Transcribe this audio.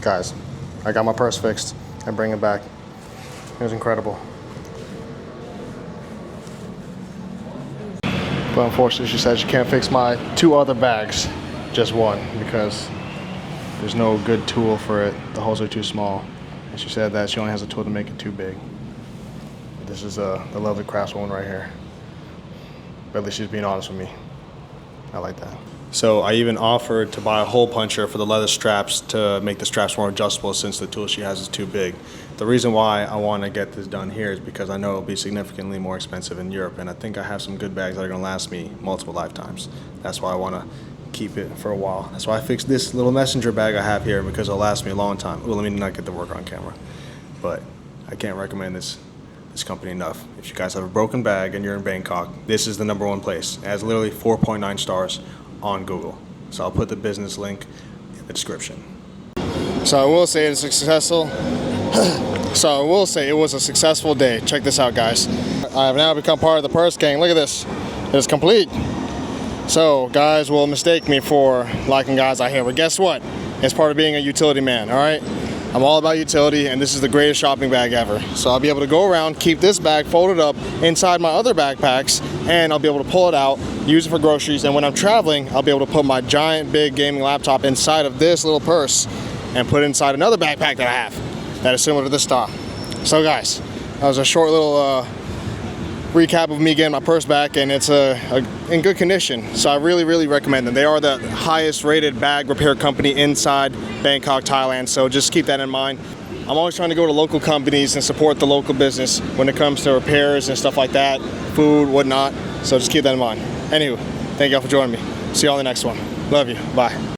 Guys, I got my purse fixed and bring it back. It was incredible. But unfortunately, she said she can't fix my 2 other bags, just one, because there's no good tool for it. The holes are too small. And she said that she only has a tool to make it too big. This is the lovely craftswoman right here. But at least she's being honest with me. I like that. So I even offered to buy a hole puncher for the leather straps to make the straps more adjustable since the tool she has is too big. The reason why I want to get this done here is because I know it'll be significantly more expensive in Europe, and I think I have some good bags that are going to last me multiple lifetimes. That's why I want to keep it for a while. That's why I fixed this little messenger bag I have here, because it'll last me a long time. Well, let me not get the work on camera, but I can't recommend this company enough. If you guys have a broken bag and you're in Bangkok, this is the #1 place. It has literally 4.9 stars on Google. So I'll put the business link in the description. So I will say it's successful. So I will say it was a successful day. Check this out, guys. I have now become part of the purse gang. Look at this. It's complete. So guys will mistake me for liking guys out here, but guess what? It's part of being a utility man, all right? I'm all about utility, and this is the greatest shopping bag ever. So I'll be able to go around, keep this bag folded up inside my other backpacks, and I'll be able to pull it out, use it for groceries, and when I'm traveling, I'll be able to put my giant, big gaming laptop inside of this little purse and put it inside another backpack that I have that is similar to this style. So guys, that was a short little recap of me getting my purse back, and it's in good condition. So I really recommend them. They are the highest rated bag repair company inside Bangkok, Thailand, so just keep that in mind. I'm always trying to go to local companies and support the local business when it comes to repairs and stuff like that, food, whatnot, so just keep that in mind. Anywho, thank y'all for joining me. See you on the next one. Love you. Bye.